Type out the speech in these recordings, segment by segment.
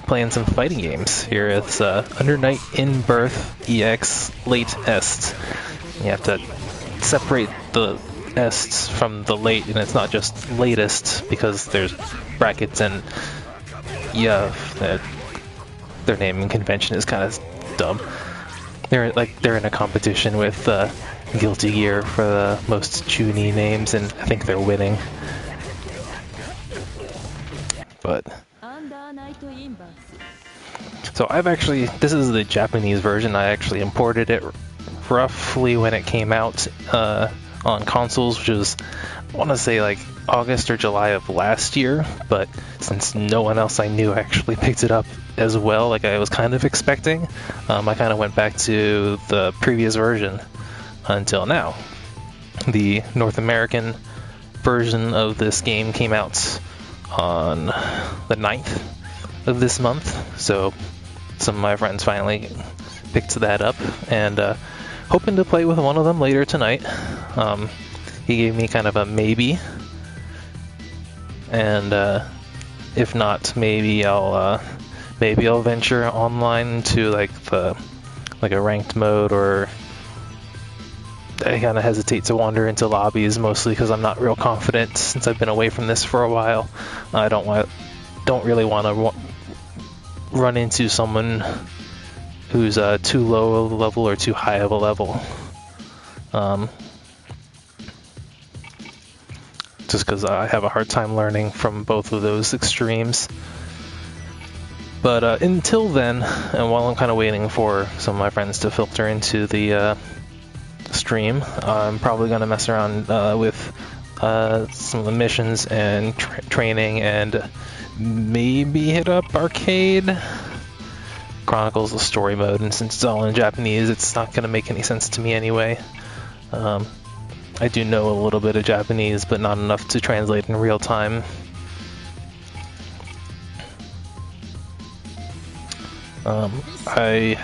playing some fighting games here. It's Under Night In-birth Exe late est. You have to separate the ests from the late, and it's not just latest because there's brackets and yeah, their naming convention is kind of dumb. They're in a competition with Guilty Gear for the most Chuny names, and I think they're winning. But so this is the Japanese version. I actually imported it roughly when it came out on consoles, which was, I want to say, like August or July of last year, but since no one else I knew actually picked it up as well, like I was kind of expecting, I kind of went back to the previous version until now. The North American version of this game came out on the 9th of this month, so some of my friends finally picked that up, and hoping to play with one of them later tonight. He gave me kind of a maybe, and if not, maybe I'll venture online to like a ranked mode, or I kind of hesitate to wander into lobbies mostly because I'm not real confident since I've been away from this for a while. I don't really want to run into someone who's too low of a level or too high of a level. Just because I have a hard time learning from both of those extremes. But until then, and while I'm kind of waiting for some of my friends to filter into the stream, I'm probably going to mess around with some of the missions and training, and maybe hit up Arcade Chronicles, the story mode, and since it's all in Japanese, it's not going to make any sense to me anyway. I do know a little bit of Japanese, but not enough to translate in real time. Alright.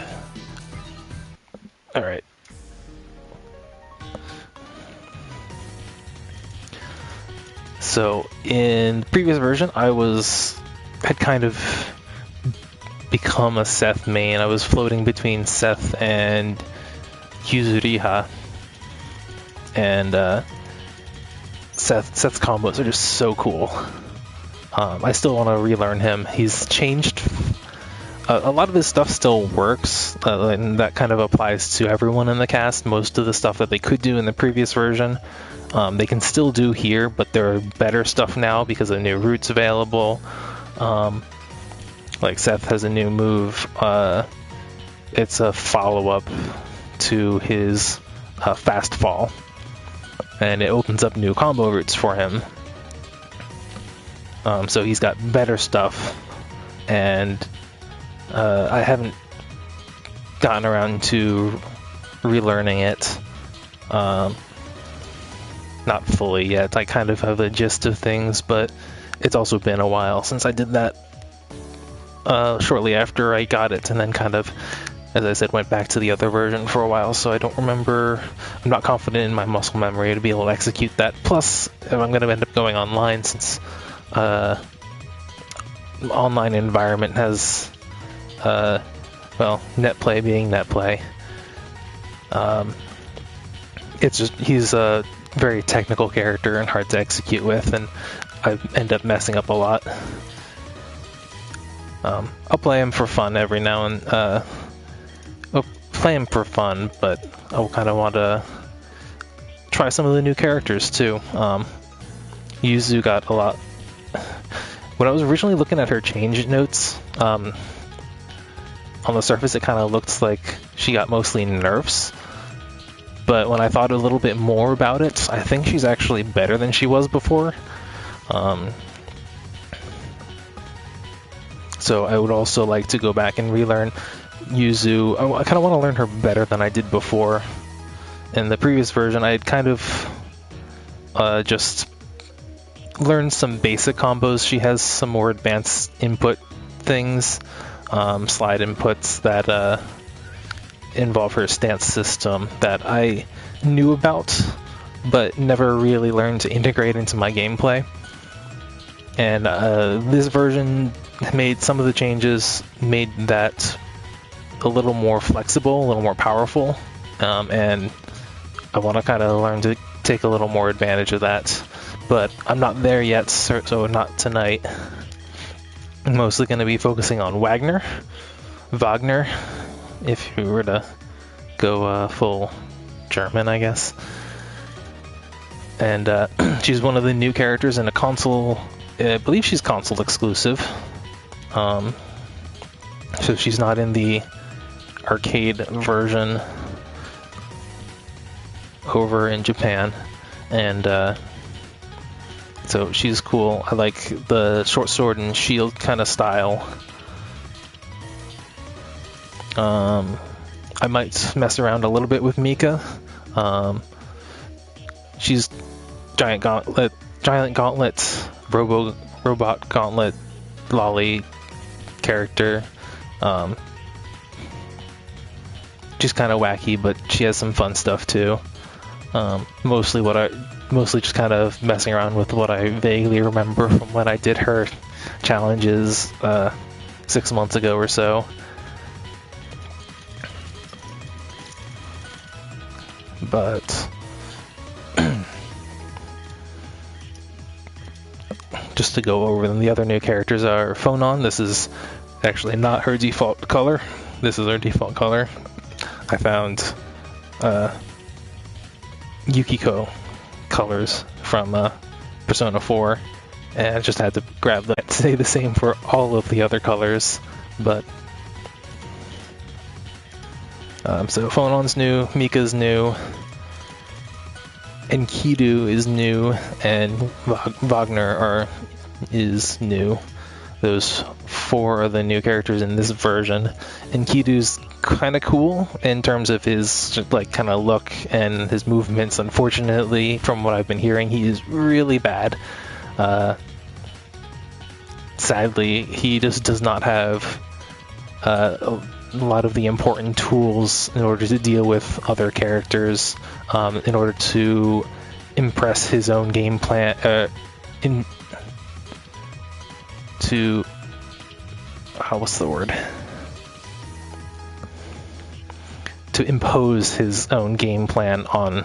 So, in the previous version, I had kind of become a Seth main. I was floating between Seth and Yuzuriha. And Seth's combos are just so cool. I still want to relearn him. He's changed. A lot of his stuff still works, and that kind of applies to everyone in the cast. Most of the stuff that they could do in the previous version, they can still do here, but there are better stuff now because of new routes available. Like Seth has a new move. It's a follow-up to his fast fall, and it opens up new combo routes for him. So he's got better stuff, and I haven't gotten around to relearning it. Not fully yet. I kind of have a gist of things, but it's also been a while since I did that shortly after I got it, and then kind of, as I said, went back to the other version for a while, so I don't remember. I'm not confident in my muscle memory to be able to execute that. Plus, if I'm going to end up going online, since online environment has, well, net play being net play, it's just, he's a very technical character and hard to execute with, and I end up messing up a lot. I'll play him for fun every now and I'll play him for fun, but I'll kind of want to try some of the new characters too. Yuzu got a lot. When I was originally looking at her change notes, on the surface it kind of looked like she got mostly nerfs, but when I thought a little bit more about it, I think she's actually better than she was before. So I would also like to go back and relearn Yuzu. I kind of want to learn her better than I did before. In the previous version, I had kind of just learned some basic combos. She has some more advanced input things, slide inputs that involve her stance system that I knew about, but never really learned to integrate into my gameplay. And this version made some of the changes, made that a little more flexible, a little more powerful, and I want to kind of learn to take a little more advantage of that. But I'm not there yet, so not tonight. I'm mostly going to be focusing on wagner, if you were to go full German, I guess. And she's one of the new characters in a console. I believe she's console exclusive. So she's not in the arcade version over in Japan. And so she's cool. I like the short sword and shield kind of style. I might mess around a little bit with Mika. She's giant gauntlet, robot gauntlet, lolly character. She's kind of wacky, but she has some fun stuff too. Mostly just kind of messing around with what I vaguely remember from when I did her challenges 6 months ago or so. But just to go over them, the other new characters are Phonon. This is actually not her default color. This is her default color. I found Yukiko colors from Persona 4, and I just had to grab that. Say the same for all of the other colors, but so Phonon's new, Mika's new, and Kiederen is new, and Wagner is new. Those 4 are the new characters in this version, and Kiedren's kind of cool in terms of his like kind of look and his movements. Unfortunately, from what I've been hearing, he is really bad. Sadly, he just does not have a lot of the important tools in order to deal with other characters, in order to impress his own game plan, to impose his own game plan on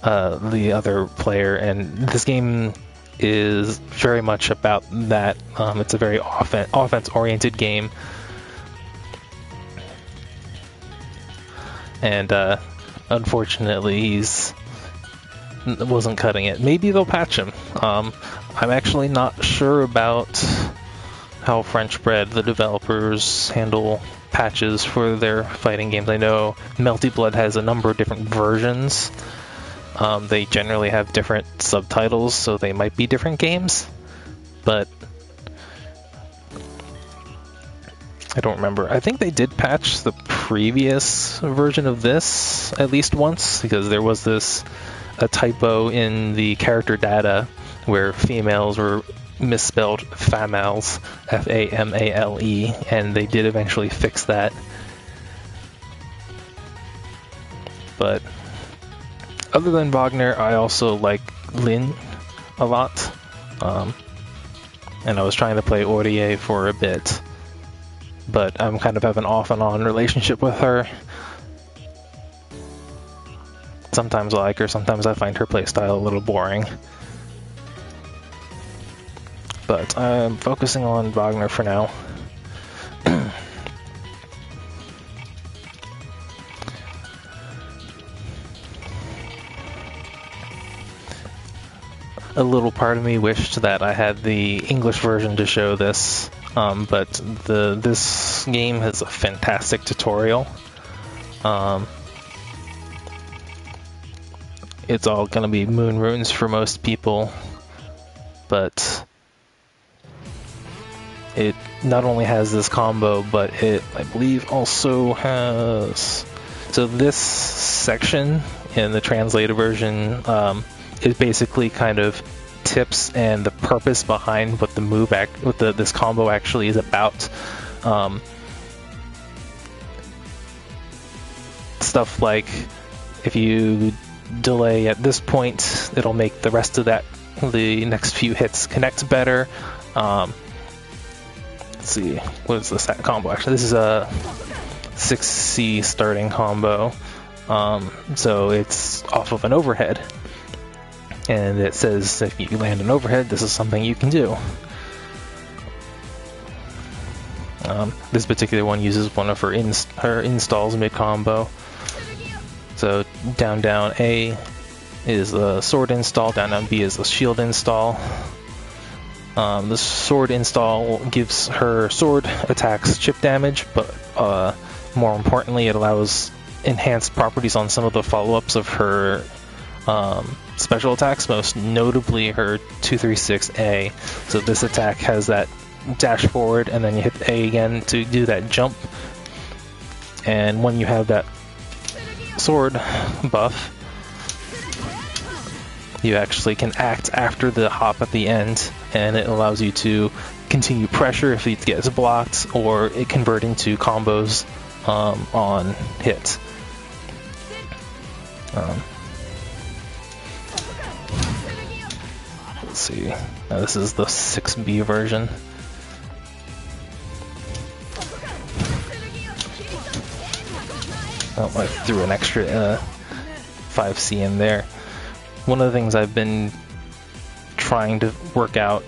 the other player. And this game is very much about that. It's a very offense-oriented game. And unfortunately, he's wasn't cutting it. Maybe they'll patch him. I'm actually not sure about how French Bread, the developers, handle patches for their fighting games. I know Melty Blood has a number of different versions. They generally have different subtitles, so they might be different games, but I don't remember. I think they did patch the previous version of this at least once, because there was a typo in the character data where females were misspelled famales, F-A-M-A-L-E, and they did eventually fix that. But other than Wagner, I also like Lin a lot, and I was trying to play Aurier for a bit, but I'm kind of have an off and on relationship with her. Sometimes I like her, sometimes I find her playstyle a little boring. But I'm focusing on Wagner for now. A little part of me wished that I had the English version to show this, but this game has a fantastic tutorial. It's all going to be moon runes for most people, but it not only has this combo, but it, I believe, also has... So this section in the translated version is basically kind of tips and the purpose behind what the this combo actually is about. Stuff like if you delay at this point, it'll make the rest of that the next few hits connect better. Let's see, what is this combo? Actually, this is a 6C starting combo. So it's off of an overhead, and it says if you land an overhead, this is something you can do. This particular one uses one of her installs mid-combo. So down A is a sword install, down B is a shield install. The sword install gives her sword attacks chip damage, but more importantly, it allows enhanced properties on some of the follow-ups of her special attacks, most notably her 236A. So this attack has that dash forward, and then you hit A again to do that jump. And when you have that sword buff, you actually can act after the hop at the end, and it allows you to continue pressure if it gets blocked, or it convert into combos on hit. Let's see. Now this is the 6B version. Oh, I threw an extra 5C in there. One of the things I've been trying to work out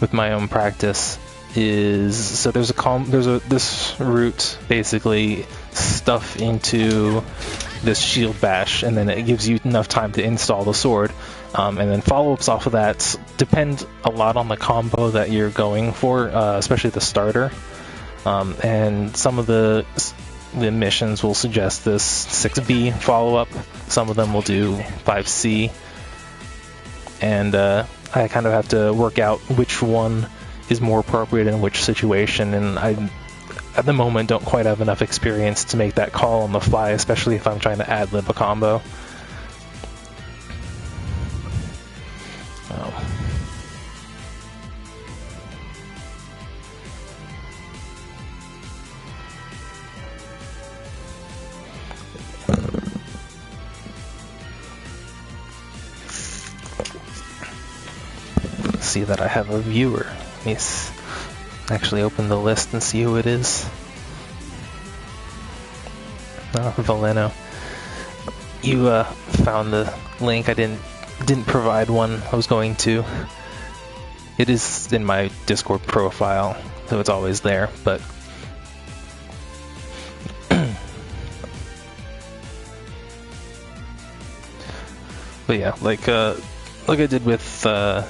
with my own practice is, so there's this route basically stuff into this shield bash, and then it gives you enough time to install the sword, and then follow-ups off of that depend a lot on the combo that you're going for, especially the starter, and some of the missions will suggest this 6B follow-up, some of them will do 5C, and I kind of have to work out which one is more appropriate in which situation, and I, at the moment, don't quite have enough experience to make that call on the fly, especially if I'm trying to ad-lib a combo. See that I have a viewer. Let me actually open the list and see who it is. Oh, Valeno. You found the link. I didn't provide one. I was going to. It is in my Discord profile, so it's always there, but but yeah, like I did with I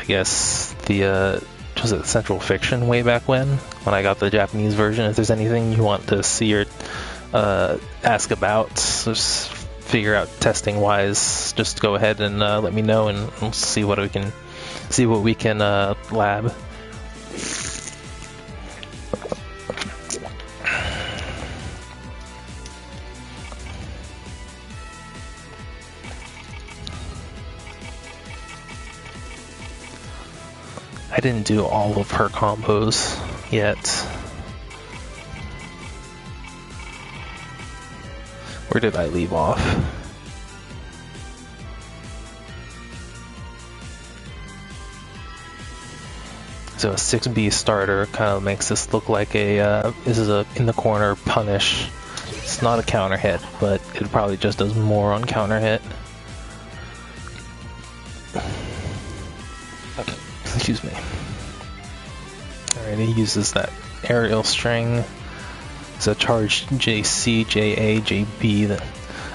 guess the was it Central Fiction way back when I got the Japanese version. If there's anything you want to see or ask about, just figure out testing wise, just go ahead and let me know, and we'll see what we can lab. I didn't do all of her combos yet. Where did I leave off? So a 6B starter kind of makes this look like this is a in the corner punish. It's not a counter hit, but it probably just does more on counter hit. Excuse me. Alright, he uses that aerial string. It's a charged JC, JA, JB that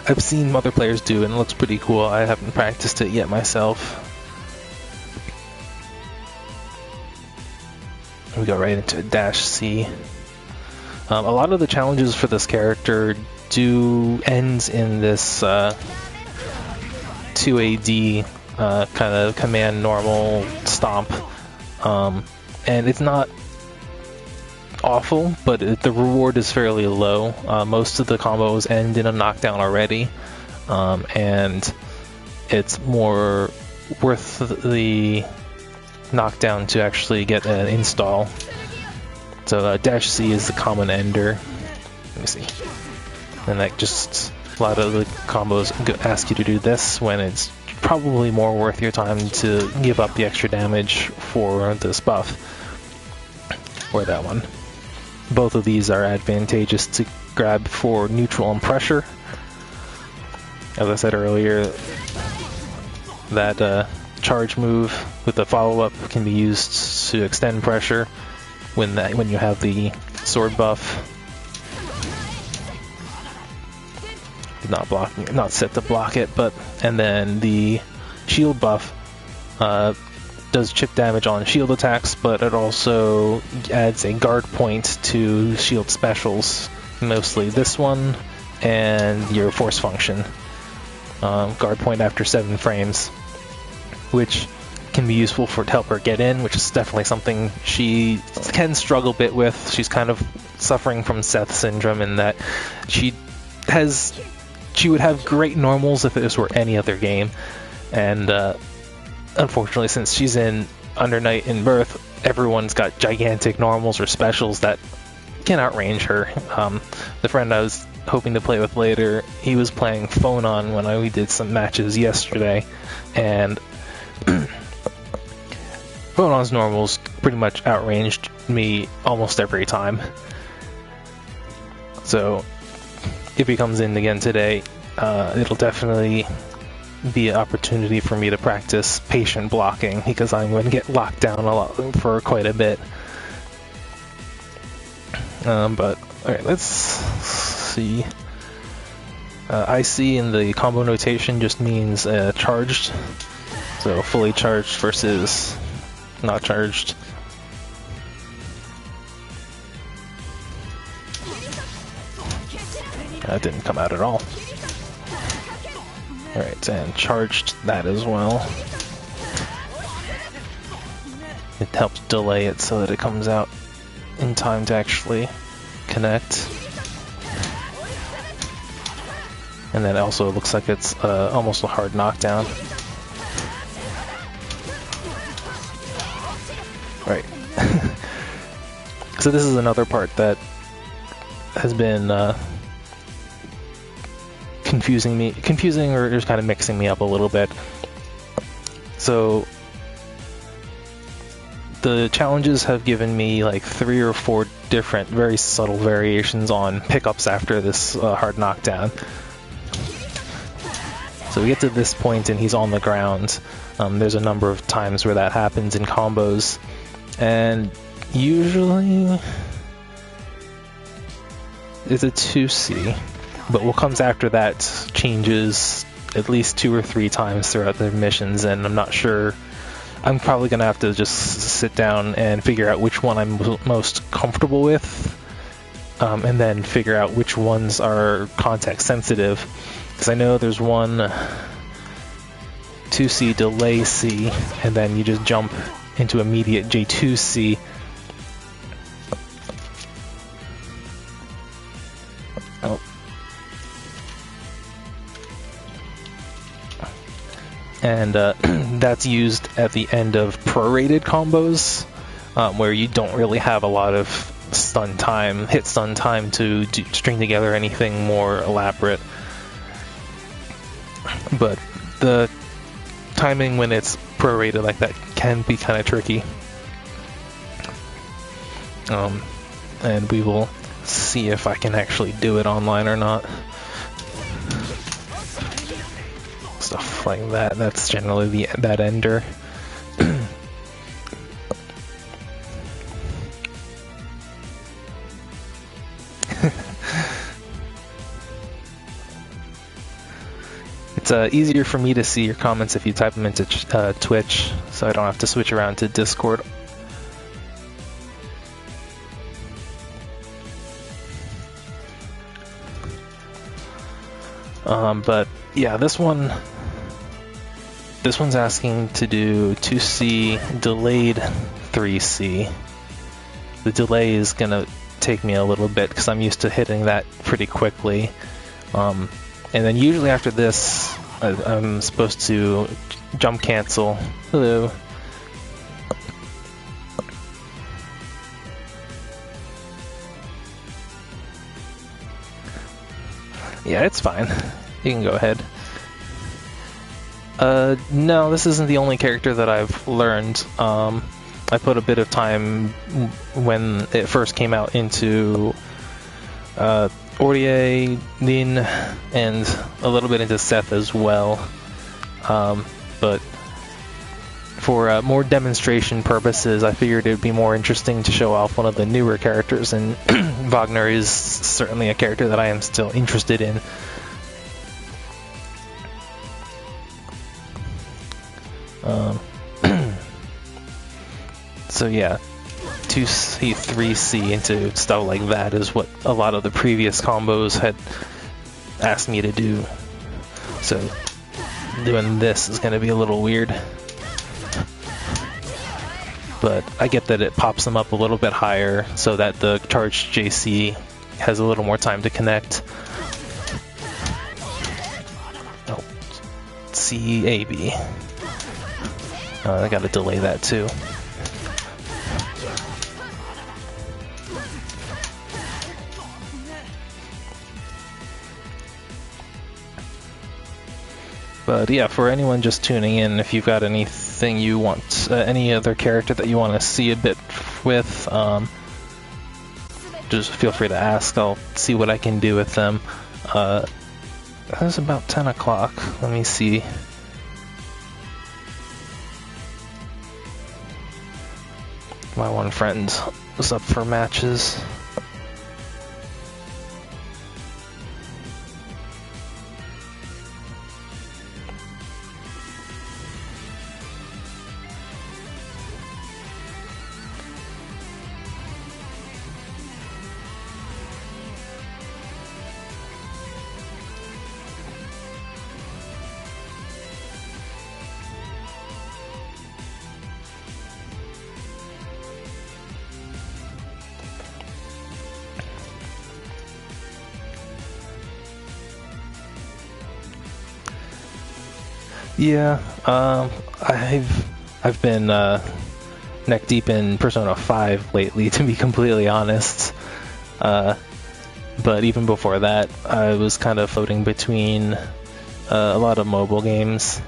I've seen other players do, and it looks pretty cool. I haven't practiced it yet myself. We go right into a dash C. A lot of the challenges for this character do end in this 2AD kind of command normal stomp, and it's not awful, but the reward is fairly low. Most of the combos end in a knockdown already, and it's more worth the knockdown to actually get an install. So dash C is the common ender. Let me see. And that just, a lot of the combos ask you to do this when it's probably more worth your time to give up the extra damage for this buff, or that one. Both of these are advantageous to grab for neutral and pressure. As I said earlier, that charge move with the follow-up can be used to extend pressure when you have the sword buff. Not set to block it, and then the shield buff does chip damage on shield attacks, but it also adds a guard point to shield specials, mostly this one and your force function. Guard point after 7 frames, which can be useful to help her get in, which is definitely something she can struggle a bit with. She's kind of suffering from Seth syndrome in that she would have great normals if this were any other game, and unfortunately, since she's in Under Night In-birth, everyone's got gigantic normals or specials that can outrange her. The friend I was hoping to play with later, he was playing phonon when we did some matches yesterday, and phonon's normals pretty much outranged me almost every time. So if he comes in again today, it'll definitely be an opportunity for me to practice patient blocking, because I'm going to get locked down a lot for quite a bit. But alright, let's see. IC in the combo notation just means charged, so fully charged versus not charged. That didn't come out at all. Alright, and charged that as well. It helps delay it so that it comes out in time to actually connect. And then also it looks like it's almost a hard knockdown. Right. So this is another part that has been confusing or just kind of mixing me up a little bit. So the challenges have given me like 3 or 4 different very subtle variations on pickups after this hard knockdown. So we get to this point and he's on the ground. There's a number of times where that happens in combos, and usually it's a 2C. But what comes after that changes at least 2 or 3 times throughout the missions, and I'm not sure. I'm probably going to have to just sit down and figure out which one I'm most comfortable with, and then figure out which ones are context sensitive. Because I know there's one 2C delay C, and then you just jump into immediate J2C. And that's used at the end of prorated combos, where you don't really have a lot of hit stun time to string together anything more elaborate. But the timing when it's prorated like that can be kind of tricky. And we will see if I can actually do it online or not. Stuff like that. That's generally that ender. It's easier for me to see your comments if you type them into Twitch, so I don't have to switch around to Discord. But yeah, this one's asking to do 2C delayed 3C. The delay is gonna take me a little bit because I'm used to hitting that pretty quickly. And then usually after this, I'm supposed to jump cancel. Hello. Yeah, it's fine. You can go ahead. No, this isn't the only character that I've learned. I put a bit of time when it first came out into Aurier, Nin, and a little bit into Seth as well. But for more demonstration purposes, I figured it would be more interesting to show off one of the newer characters, and Wagner is certainly a character that I am still interested in. So yeah, 2C, 3C into stuff like that is what a lot of the previous combos had asked me to do. So doing this is going to be a little weird. But I get that it pops them up a little bit higher so that the charged JC has a little more time to connect. Oh, C, A, B. I gotta delay that too. But yeah, for anyone just tuning in, if you've got anything you want, any other character that you want to see a bit with, just feel free to ask. I'll see what I can do with them. It's about 10 o'clock. Let me see. My one friend was up for matches. Yeah, I've been neck deep in Persona 5 lately, to be completely honest. But even before that, I was kind of floating between a lot of mobile games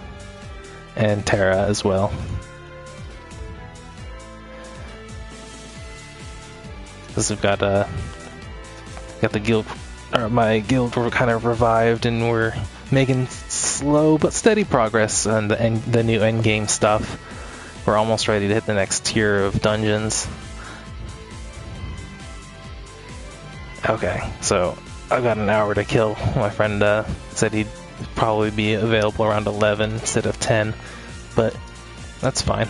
and Terra as well. Because I've got the guild, or my guild were kind of revived, and we're making slow but steady progress on the new endgame stuff. We're almost ready to hit the next tier of dungeons. Okay, so I've got an hour to kill. My friend said he'd probably be available around 11 instead of 10, but that's fine.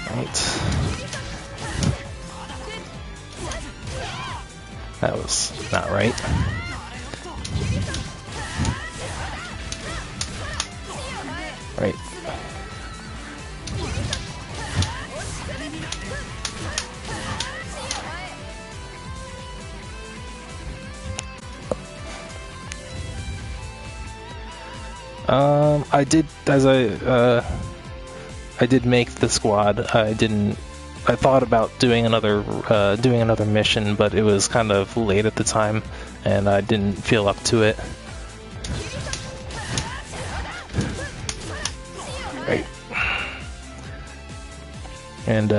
Right. That was not right. Right. I did, as I did make the squad. I thought about doing another mission, but it was kind of late at the time, and I didn't feel up to it. Right. And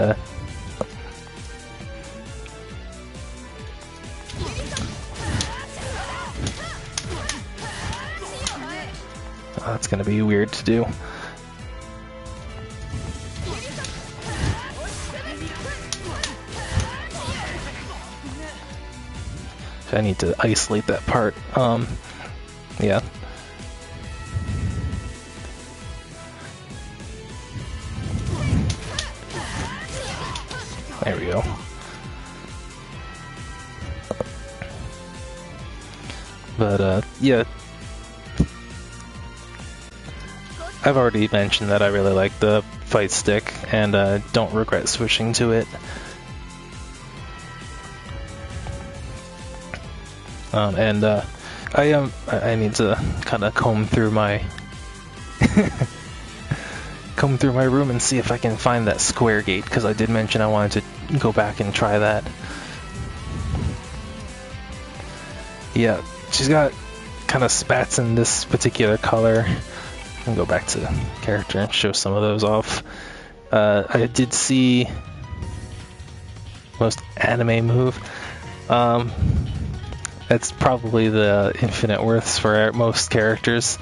that's gonna be weird to do. I need to isolate that part. Yeah. There we go. But, yeah. I've already mentioned that I really like the fight stick, and don't regret switching to it. I need to kind of comb through my room and see if I can find that square gate, because I did mention I wanted to go back and try that. Yeah, she's got kind of spats in this particular color. I'll go back to character and show some of those off. I did see most anime move. That's probably the infinite worths for most characters.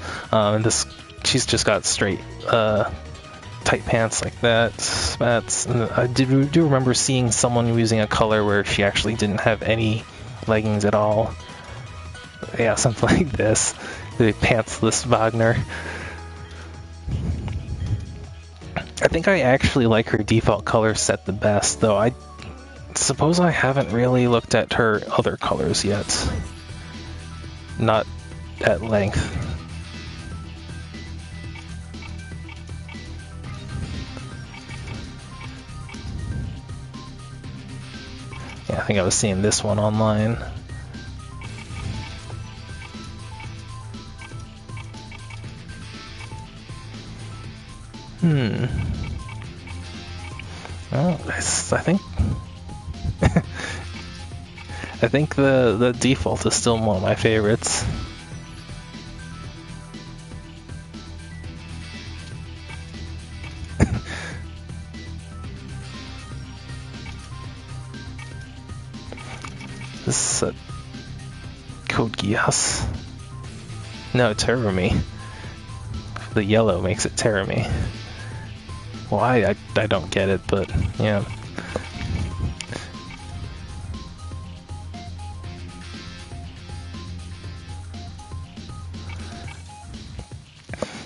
She's just got straight tight pants like that, spats. And I do remember seeing someone using a color where she actually didn't have any leggings at all. Yeah, something like this. The pantsless Wagner. I think I actually like her default color set the best, though I suppose I haven't really looked at her other colors yet. Not at length. Yeah, I think I was seeing this one online. Well, I think I think the default is still one of my favorites. This is Code Geass. No, Terumi. The yellow makes it Terumi. Why? I don't get it, but yeah.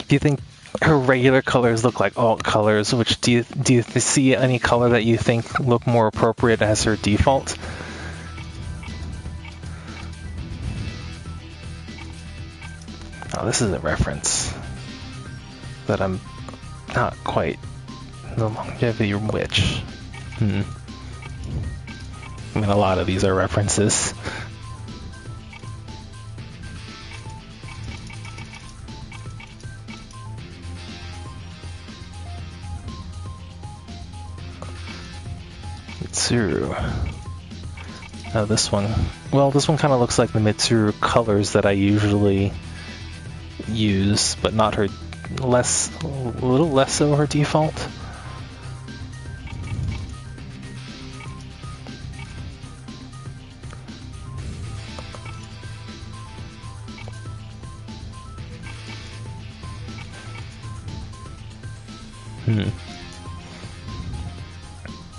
Do you think her regular colors look like alt colors? Which do you see any color that you think look more appropriate as her default? Oh, this is a reference that I'm not quite. The longevity witch. I mean, a lot of these are references. Mitsuru. Oh, this one. Well, this one kind of looks like the Mitsuru colors that I usually use, but not her. A little less so her default.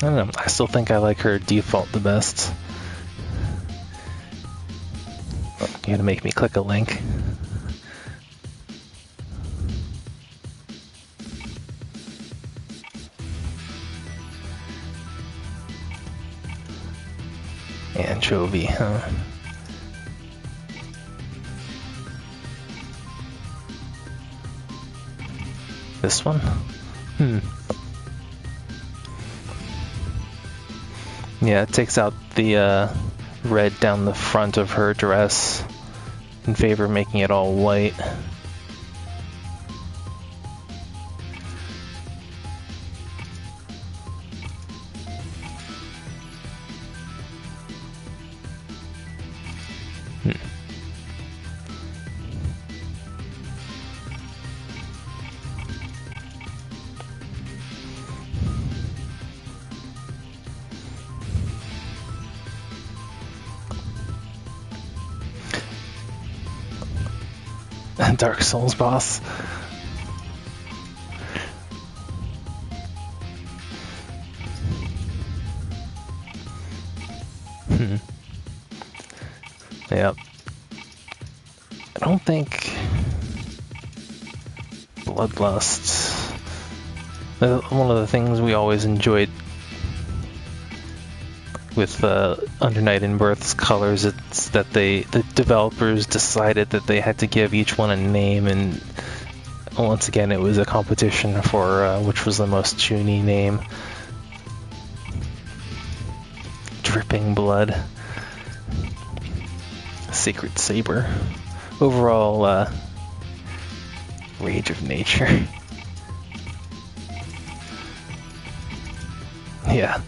I don't know. I still think I like her default the best. You're gonna make me click a link. Anchovy, huh? This one? Yeah, it takes out the red down the front of her dress in favor of making it all white. Dark Souls boss. Yep. I don't think Bloodlust. One of the things we always enjoyed with Under Night In-birth's colors, it's that the developers decided that they had to give each one a name, and once again it was a competition for which was the most chuny name. Dripping Blood. Sacred Saber. Overall, Rage of Nature. Yeah.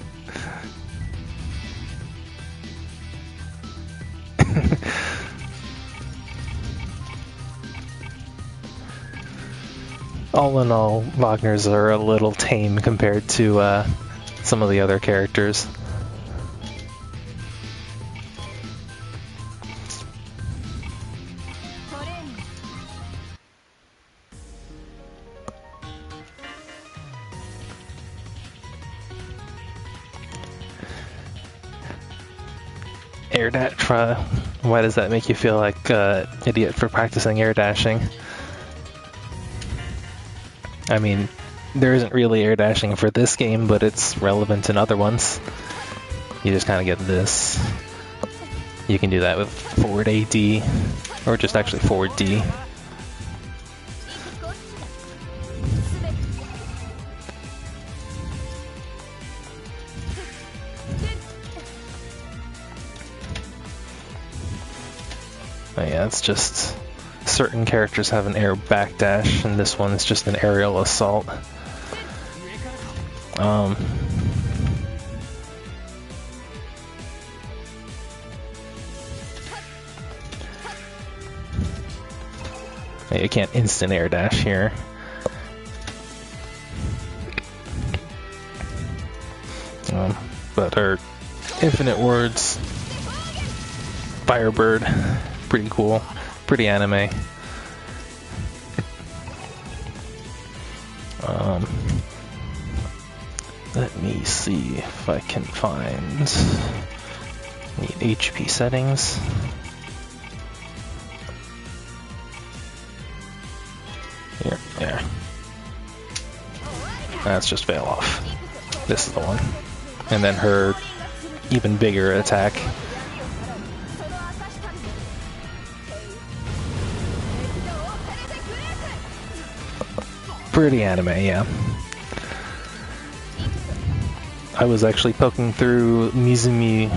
all in all, Wagner's are a little tame compared to some of the other characters. Air dash. Why does that make you feel like an idiot for practicing air dashing? I mean, there isn't really air dashing for this game, but it's relevant in other ones. You just kind of get this. You can do that with forward AD, or just actually forward D. But yeah, it's just certain characters have an air backdash, and this one is just an aerial assault. You can't instant air dash here. But her infinite words, Firebird, pretty cool, pretty anime. Let me see if I can find, need HP settings. Here, there. That's just Veil Off. This is the one. And then her even bigger attack. Pretty anime, yeah. I was actually poking through Mizumi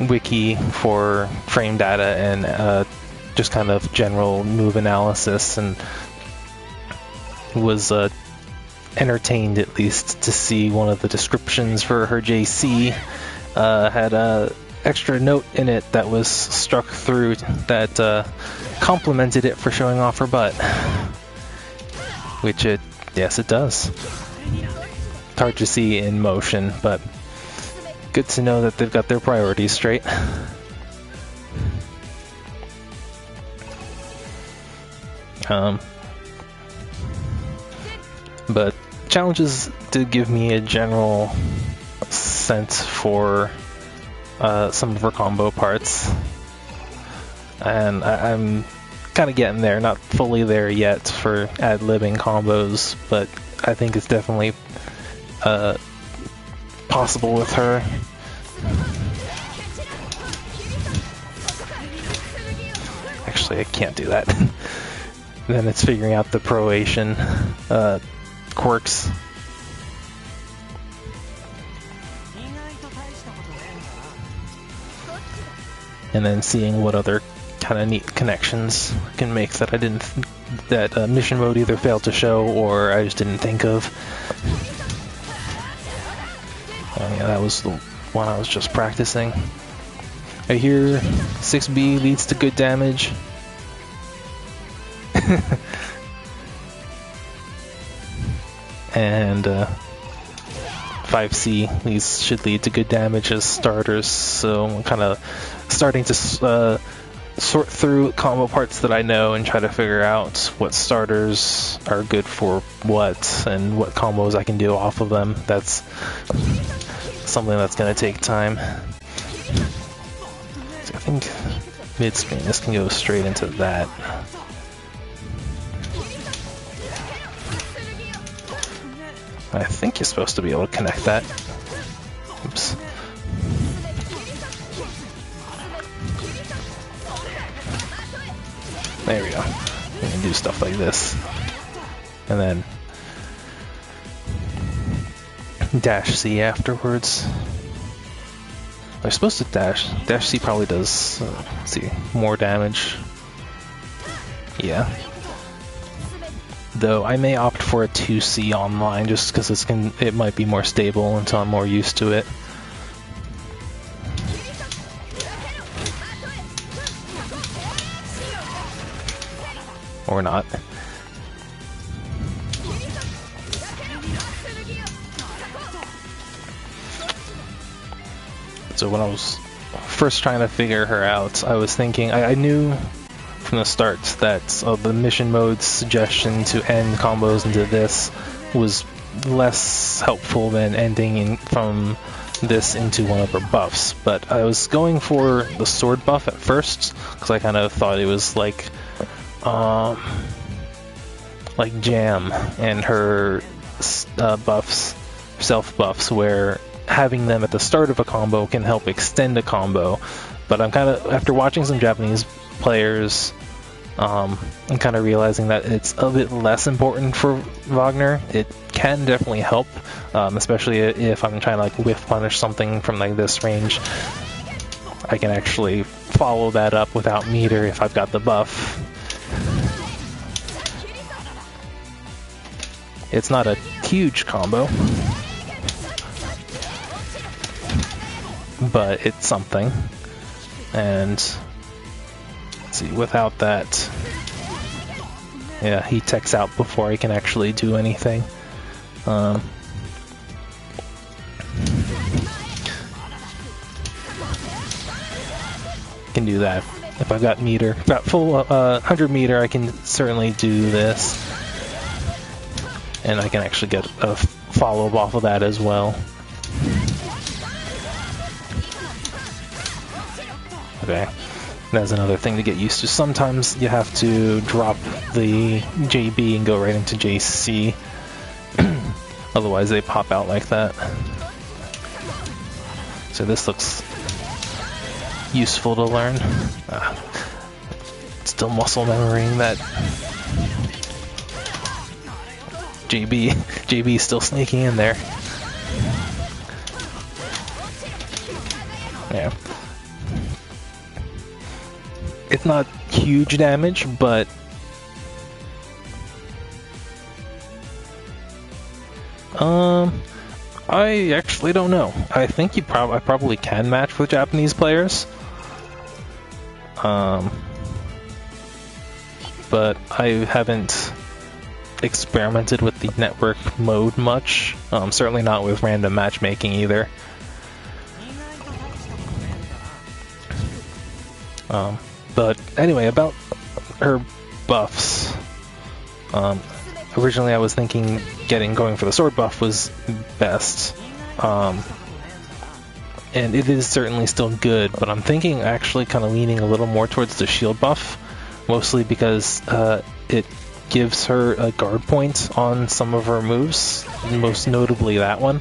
Wiki for frame data and just kind of general move analysis, and was entertained at least to see one of the descriptions for her JC had a extra note in it that was struck through that complimented it for showing off her butt, which yes, it does. It's hard to see in motion, but good to know that they've got their priorities straight. But challenges did give me a general sense for some of her combo parts, and I'm kind of getting there, not fully there yet for ad-libbing combos, but I think it's definitely possible with her. Actually, I can't do that. Then it's figuring out the Croatian quirks. And then seeing what other kind of neat connections I can make that I didn't, that mission mode either failed to show or I just didn't think of. Oh yeah, that was the one I was just practicing. I hear 6B leads to good damage. And 5C should lead to good damage as starters, so I'm kind of starting to sort through combo parts that I know and try to figure out what starters are good for what and what combos I can do off of them. That's something that's going to take time. So I think mid-screen, this can go straight into that. I think you're supposed to be able to connect that. Oops. There we go. We can do stuff like this. And then dash C afterwards. They're supposed to dash. Dash C probably does, let's see, more damage. Yeah. Though I may opt for a 2C online just because it might be more stable until I'm more used to it. Or not. So when I was first trying to figure her out, I was thinking, I knew from the start that the mission mode's suggestion to end combos into this was less helpful than ending from this into one of her buffs. But I was going for the sword buff at first, because I kind of thought it was like Jam and her buffs, self buffs, where having them at the start of a combo can help extend a combo. But I'm kind of, after watching some Japanese players, I'm kind of realizing that it's a bit less important for Wagner. It can definitely help, especially if I'm trying to like whiff punish something from like this range. I can actually follow that up without meter if I've got the buff. It's not a huge combo, but it's something. And let's see, without that, yeah, he techs out before he can actually do anything. Can do that. If I've got meter, got full 100 meter, I can certainly do this. And I can actually get a follow-up off of that as well. Okay, that's another thing to get used to. Sometimes you have to drop the JB and go right into JC. Otherwise they pop out like that. So this looks useful to learn. Still muscle memorying that. JB still sneaking in there. Yeah. It's not huge damage, but I actually don't know. I think I probably can match with Japanese players. But I haven't experimented with the network mode much. Certainly not with random matchmaking either. But anyway, about her buffs. Originally I was thinking going for the sword buff was best. And it is certainly still good, but I'm thinking actually kind of leaning a little more towards the shield buff, mostly because it gives her a guard point on some of her moves, most notably that one.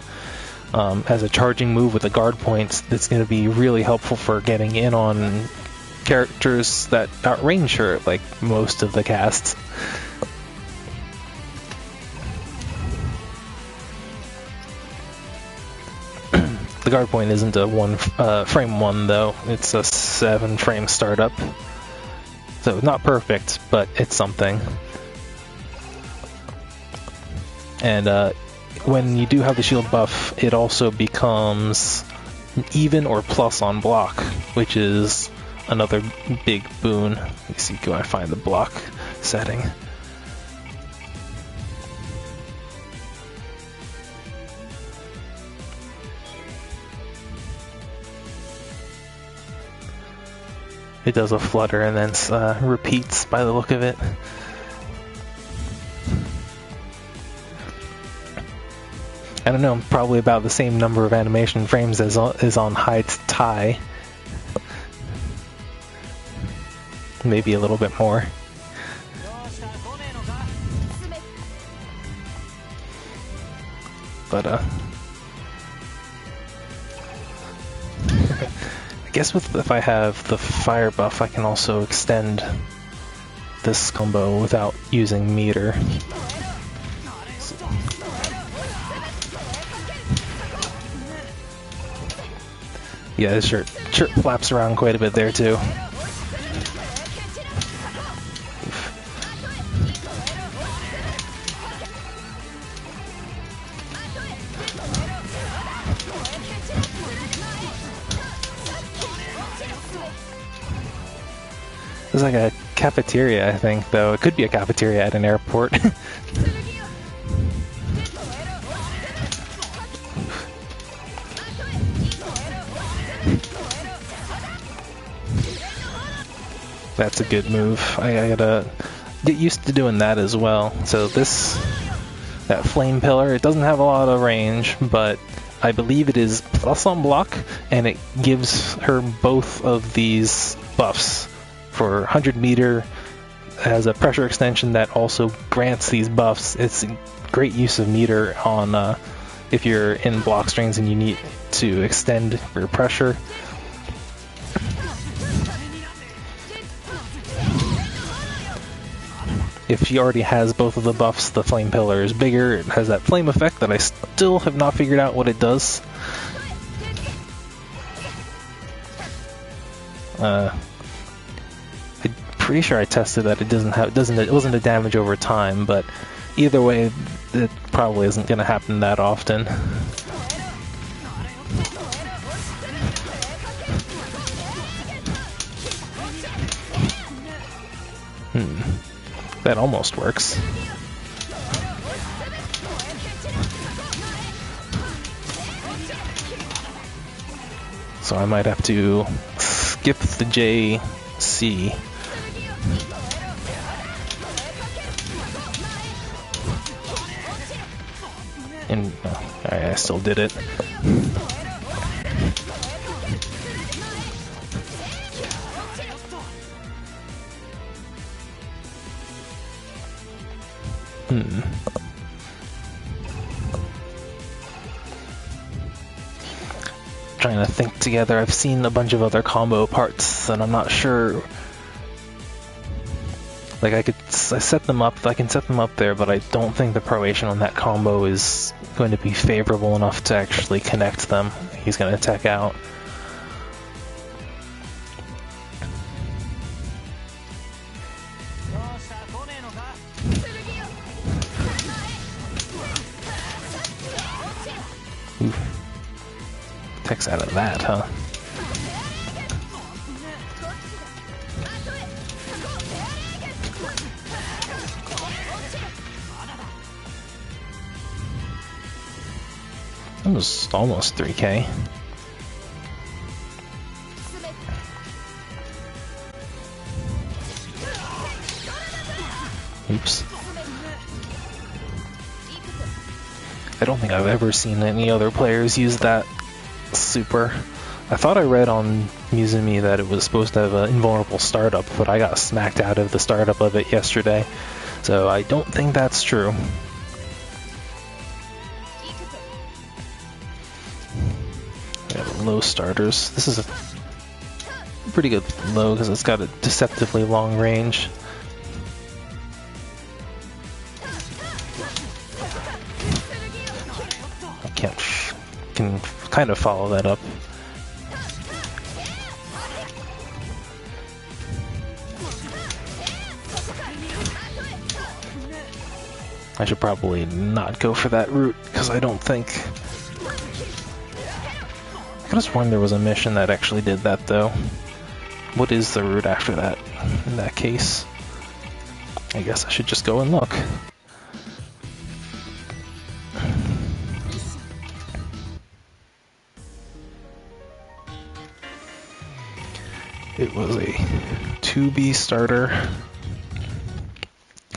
As a charging move with a guard point, it's going to be really helpful for getting in on characters that outrange her, like most of the cast. The guard point isn't a frame 1 though, it's a 7 frame startup. So not perfect, but it's something. And when you do have the shield buff, it also becomes even or plus on block, which is another big boon. Let me see, can I find the block setting? It does a flutter and then repeats by the look of it. I don't know, probably about the same number of animation frames as on Hyde's tie. Maybe a little bit more. But I guess if I have the fire buff, I can also extend this combo without using meter. Yeah, his shirt flaps around quite a bit there too. It's like a cafeteria, I think, though. It could be a cafeteria at an airport. That's a good move. I gotta get used to doing that as well. So that flame pillar, it doesn't have a lot of range, but I believe it is plus on block, and it gives her both of these buffs. For 100 meter as a pressure extension that also grants these buffs. It's a great use of meter on if you're in block strings and you need to extend your pressure. If she already has both of the buffs, the flame pillar is bigger. It has that flame effect that I still have not figured out what it does. I'm pretty sure I tested that it wasn't a damage over time, but either way, it probably isn't going to happen that often. That almost works. So I might have to skip the JC. And I still did it. Trying to think together. I've seen a bunch of other combo parts, and I'm not sure. Like I set them up. I can set them up there, but I don't think the proration on that combo is going to be favorable enough to actually connect them. He's going to tech out. Tech's out of that, huh? That was almost 3K. Oops. I don't think I've ever seen any other players use that super. I thought I read on Muzumi that it was supposed to have an invulnerable startup, but I got smacked out of the startup of it yesterday, so I don't think that's true. I got low starters. This is a pretty good low because it's got a deceptively long range. Can kind of follow that up. I should probably not go for that route because I don't think. I could have sworn there was a mission that actually did that though. What is the route after that? In that case, I guess I should just go and look. It was a 2B starter.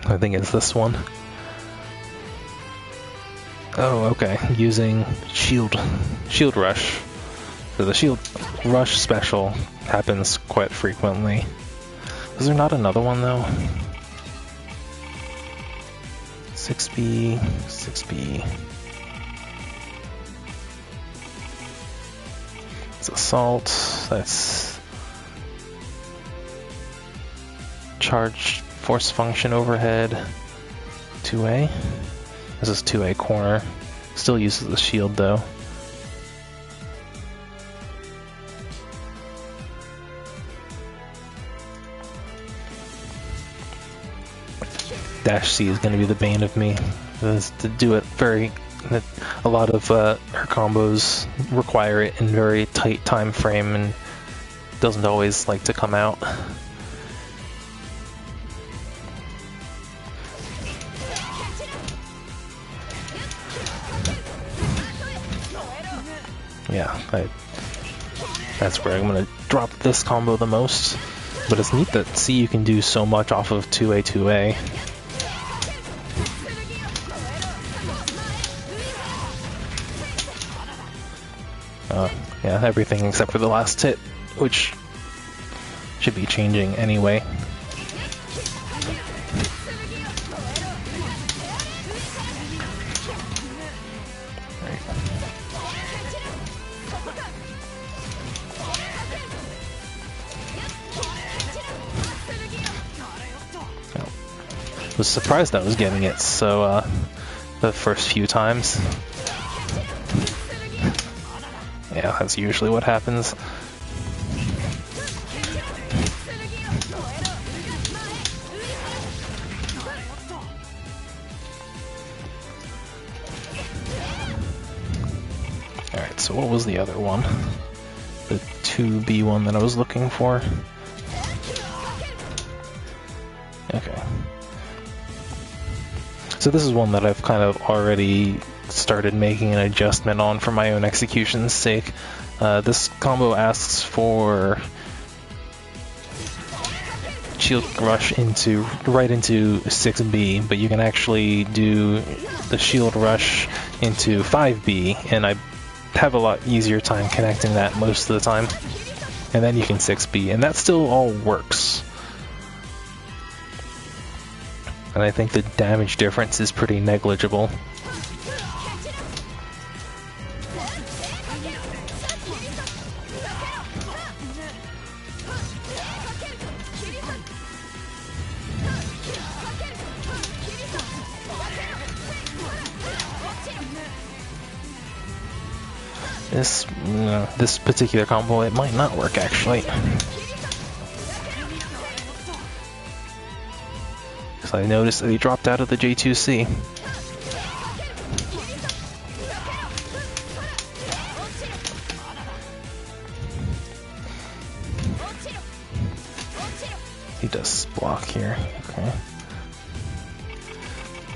I think it's this one. Oh, okay. Using shield rush. So the shield rush special happens quite frequently. Is there not another one though? 6B, 6B. It's assault. That's charge force function overhead. 2A. This is 2A corner. Still uses the shield though. Dash C is going to be the bane of me. To do it a lot of her combos require it in very tight time frame and doesn't always like to come out. Yeah, that's where I'm going to drop this combo the most. But it's neat that see you can do so much off of 2A 2A. Yeah, everything except for the last hit, which should be changing anyway. I was surprised I was getting it, so the first few times. Yeah, that's usually what happens. Alright, so what was the other one? The 2B one that I was looking for? Okay. So this is one that I've kind of already started making an adjustment on for my own execution's sake. This combo asks for shield rush right into 6B, but you can actually do the shield rush into 5B, and I have a lot easier time connecting that most of the time. And then you can 6B, and that still all works. And I think the damage difference is pretty negligible. This particular combo, it might not work actually. Because I noticed that he dropped out of the J2C. He does block here, okay.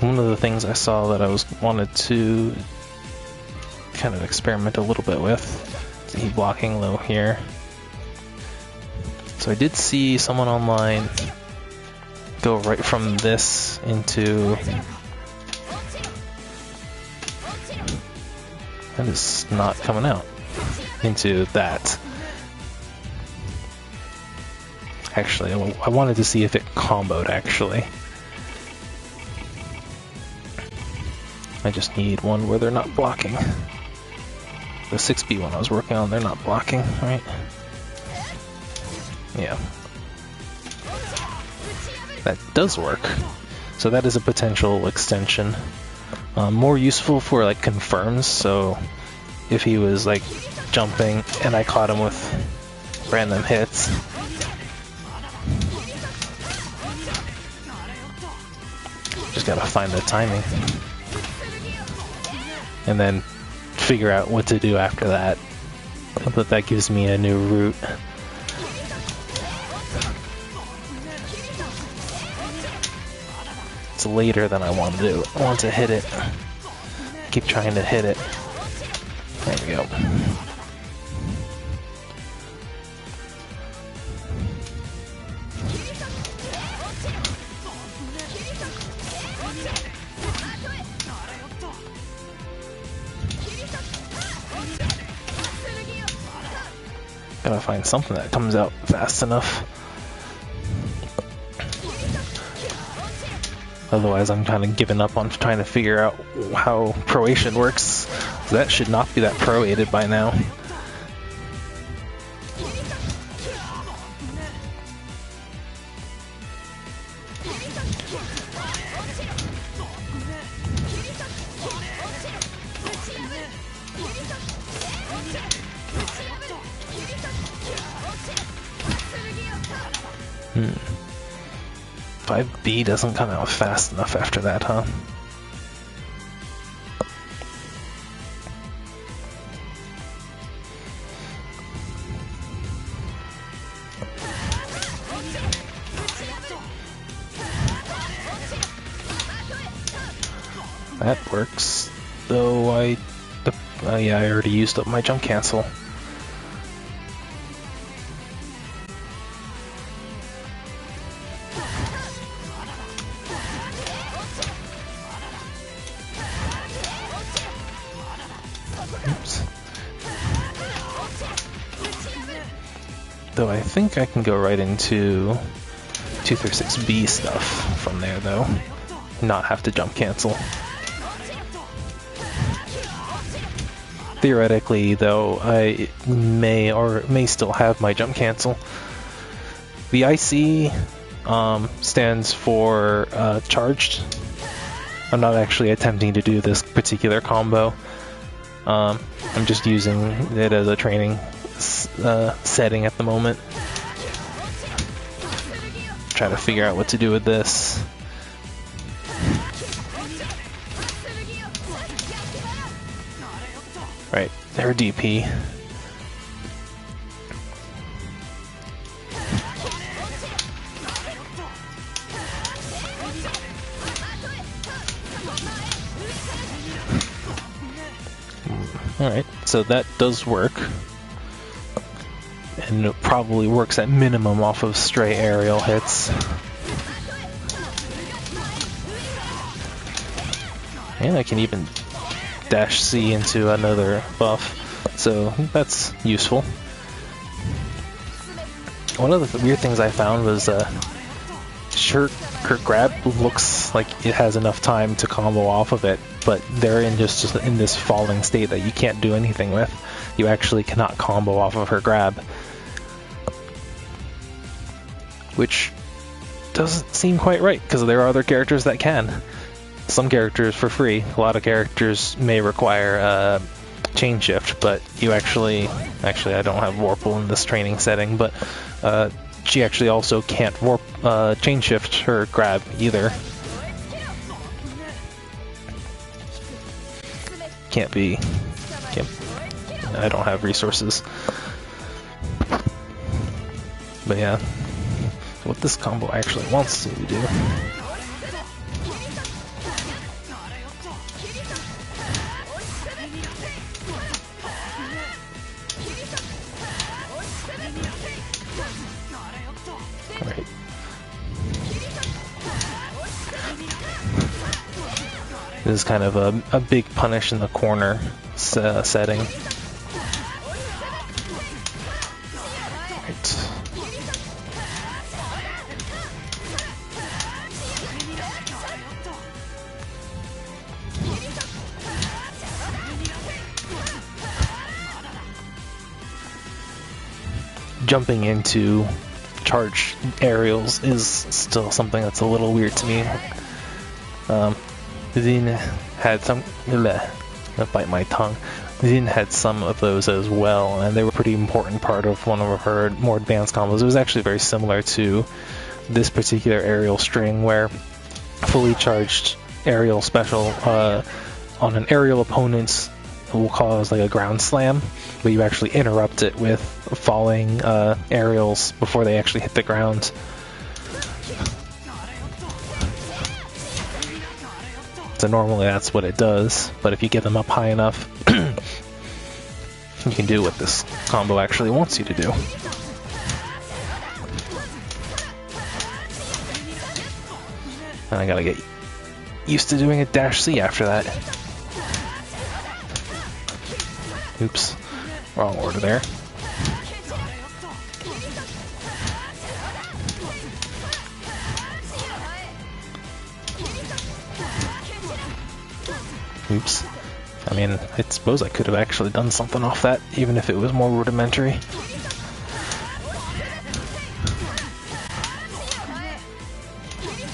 One of the things I saw that I wanted to kind of experiment a little bit with is he blocking low here. So I did see someone online go right from this into... That is not coming out. Into that. Actually, I wanted to see if it comboed, actually. I just need one where they're not blocking. The 6B one I was working on, they're not blocking, right? Yeah. That does work. So that is a potential extension. More useful for like confirms, so if he was like jumping and I caught him with random hits. Just gotta find the timing. And then figure out what to do after that. But that gives me a new route. It's later than I want to do. I want to hit it. Keep trying to hit it. There we go. Gotta find something that comes out fast enough. Otherwise, I'm kind of giving up on trying to figure out how proation works. So that should not be that proated by now. Hmm. 5B doesn't come out fast enough after that, huh? That works, though yeah, I already used up my jump cancel. Oops. Though I think I can go right into 236B stuff from there, though. Not have to jump cancel. Theoretically, though, I may still have my jump cancel. The IC stands for charged. I'm not actually attempting to do this particular combo. I'm just using it as a training setting at the moment. Try to figure out what to do with this. Right, their DP. Alright, so that does work. And it probably works at minimum off of stray aerial hits. And I can even dash C into another buff, so that's useful. One of the weird things I found was sure, her grab looks like it has enough time to combo off of it, but they're in just in this falling state that you can't do anything with. You actually cannot combo off of her grab, which doesn't seem quite right, because there are other characters that can. Some characters for free. A lot of characters may require chain shift, but you actually I don't have Warple in this training setting, but she actually also can't chain shift her grab either. I don't have resources. But yeah, what this combo actually wants to do. Alright. This is kind of a big punish in the corner setting. Right. Jumping into charged aerials is still something that's a little weird to me. Zin had some. I bite my tongue. Zin had some of those as well, and they were a pretty important part of one of her more advanced combos. It was actually very similar to this particular aerial string, where fully charged aerial special on an aerial opponent will cause like a ground slam, but you actually interrupt it with falling aerials before they actually hit the ground. So normally that's what it does, but if you get them up high enough, you can do what this combo actually wants you to do. And I gotta get used to doing a dash C after that. Oops, wrong order there. Oops. I mean, I suppose I could have actually done something off that, even if it was more rudimentary.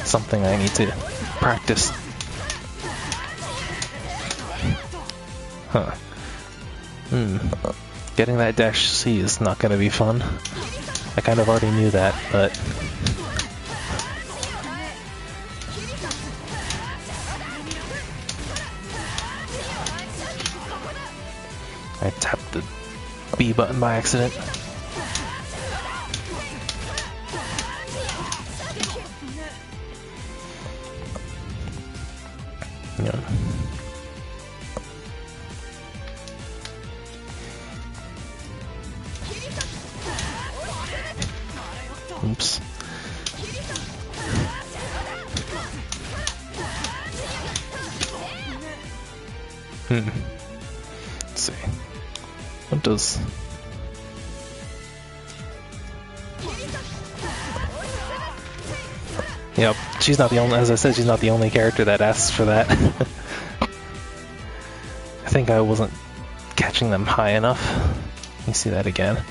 Something I need to practice. Huh. Getting that dash C is not going to be fun. I kind of already knew that, but... I tapped the B button by accident. Yeah. Oops. Let's see. What does... Yep, she's not the only, as I said, she's not the only character that asks for that. I think I wasn't catching them high enough. Let me see that again.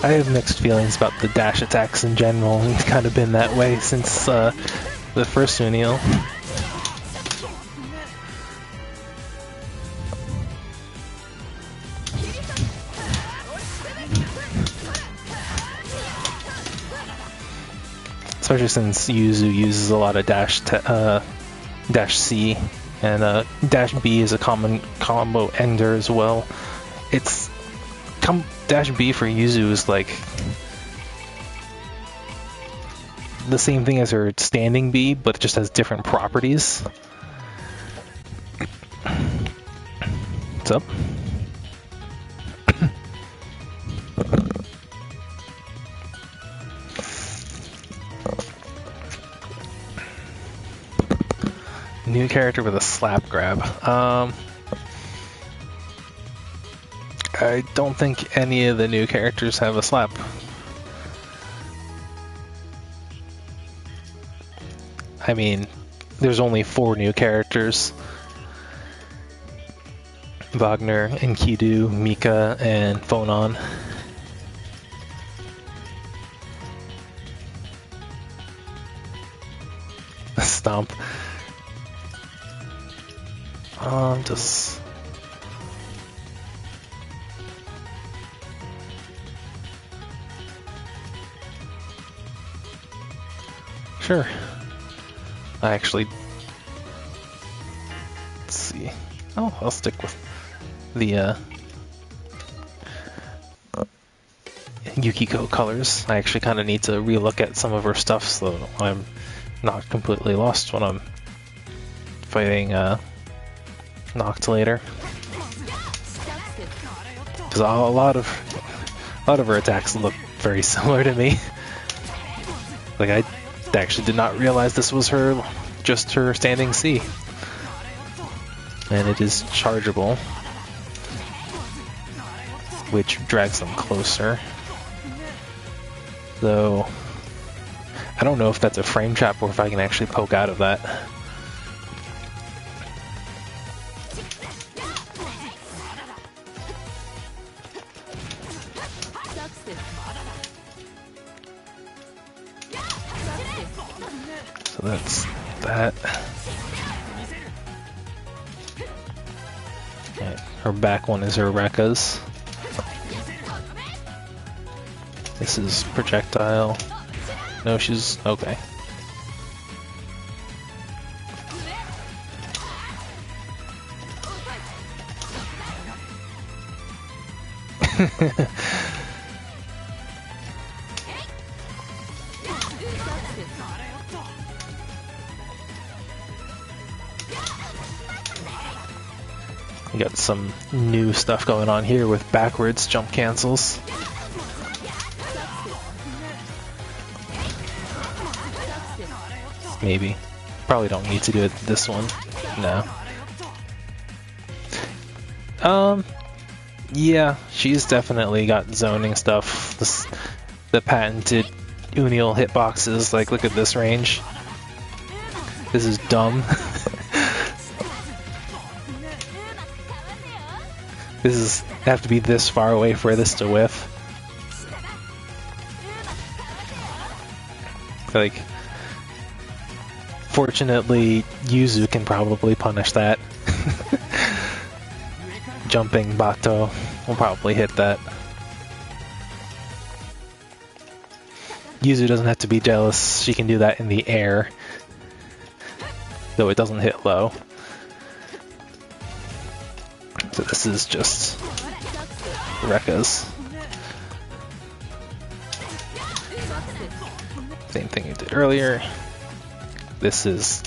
I have mixed feelings about the dash attacks in general. It's kind of been that way since the first Unil. Especially since Yuzu uses a lot of dash C, and dash B is a common combo ender as well. It's dash B for Yuzu is like the same thing as her standing B, but it just has different properties. What's up? New character with a slap grab. I don't think any of the new characters have a slap. I mean, there's only 4 new characters. Wagner, Enkidu, Mika, and Phonon. Stomp. Just... Sure. I actually... Let's see. Oh, I'll stick with the Yukiko colors. I actually kind of need to relook at some of her stuff so I'm not completely lost when I'm fighting Noct later. Because a lot of her attacks look very similar to me. Like, I actually did not realize this was just her standing C. And it is chargeable, which drags them closer. Though, I don't know if that's a frame trap or if I can actually poke out of that. So that's that. Okay, her back one is her Rekka's. This is projectile. No, she's okay. We got some new stuff going on here with backwards jump cancels. Maybe. Probably don't need to do it this one. No. Yeah, she's definitely got zoning stuff. The patented Unil hitboxes, like look at this range. This is dumb. Have to be this far away for this to whiff. Like, fortunately, Yuzu can probably punish that. Jumping Bato will probably hit that. Yuzu doesn't have to be jealous, she can do that in the air. Though it doesn't hit low. So this is just Rekka's. Same thing you did earlier. This is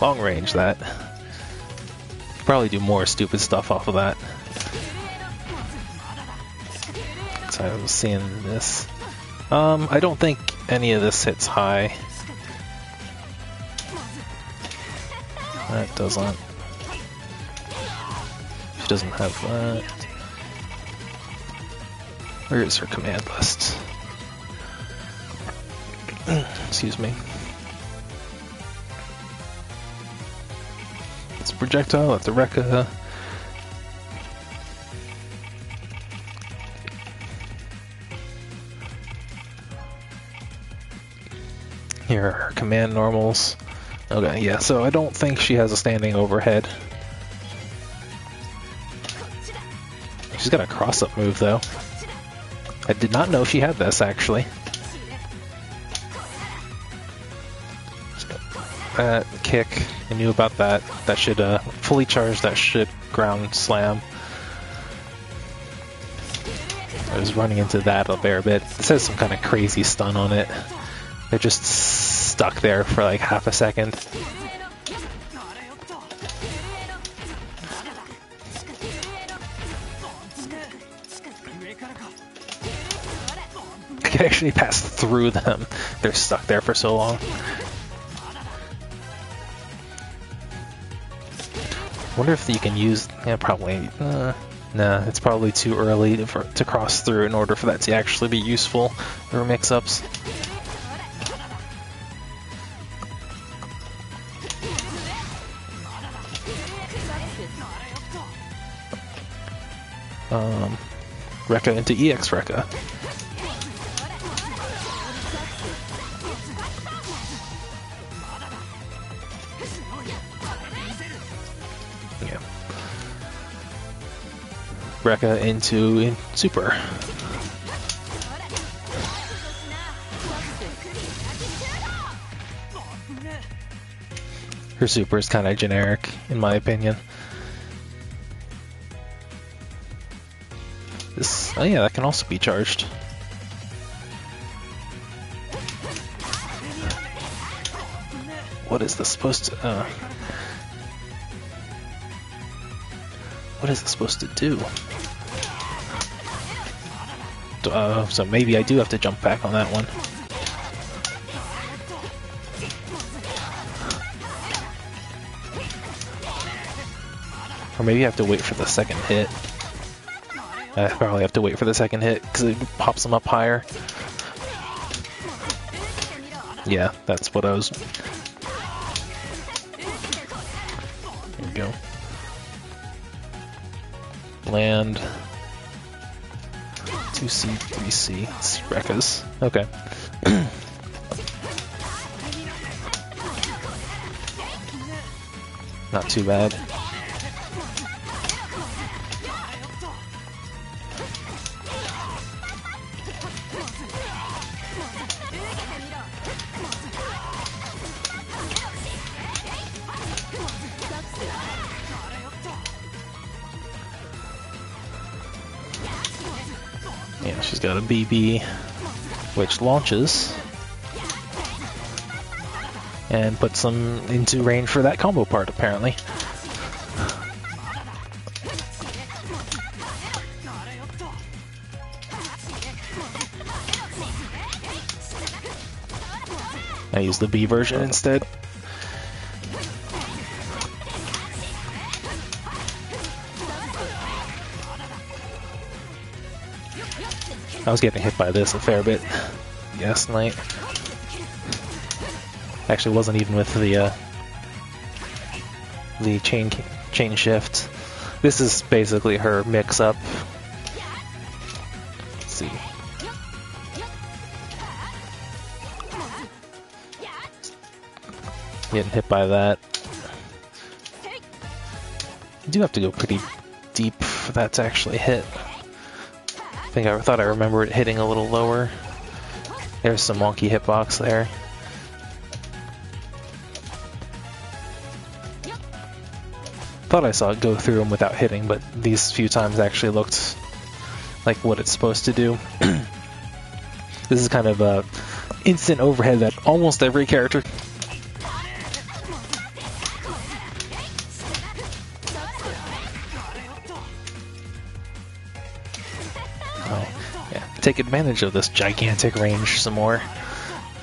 long range that. probably do more stupid stuff off of that. So I was seeing this. I don't think any of this hits high. That doesn't. She doesn't have that. Where is her command list? Excuse me. It's a projectile at the Rekka. Here are her command normals. Okay, yeah, so I don't think she has a standing overhead. She's got a cross-up move, though. I did not know she had this, actually. That kick, I knew about that. That should fully charge, that should ground slam. I was running into that a fair bit. It says some kind of crazy stun on it. They're just stuck there for like half a second. I can actually pass through them. They're stuck there for so long. Wonder if you can use... yeah, probably... nah, it's probably too early to cross through in order for that to actually be useful for mix-ups. Rekka into EX Rekka. Yeah. Rekka into Super. Her Super is kind of generic, in my opinion. This, oh yeah, that can also be charged. What is this supposed to... what is this supposed to do? So maybe I do have to jump back on that one. Or maybe I have to wait for the second hit. I probably have to wait for the second hit because it pops them up higher. Yeah, that's what I was... There we go. Land. 2C, 3C. It's Rekka's. Okay. Not too bad. Yeah, she's got a BB, which launches and puts them into range for that combo part, apparently. I use the B version instead. I was getting hit by this a fair bit last night. Actually, wasn't even with the chain shift. This is basically her mix-up. Let's see. Getting hit by that. You do have to go pretty deep for that to actually hit. I thought I remember it hitting a little lower. There's some wonky hitbox there. Thought I saw it go through him without hitting, but these few times actually looked like what it's supposed to do. This is kind of a instant overhead that almost every character yeah, take advantage of this gigantic range some more.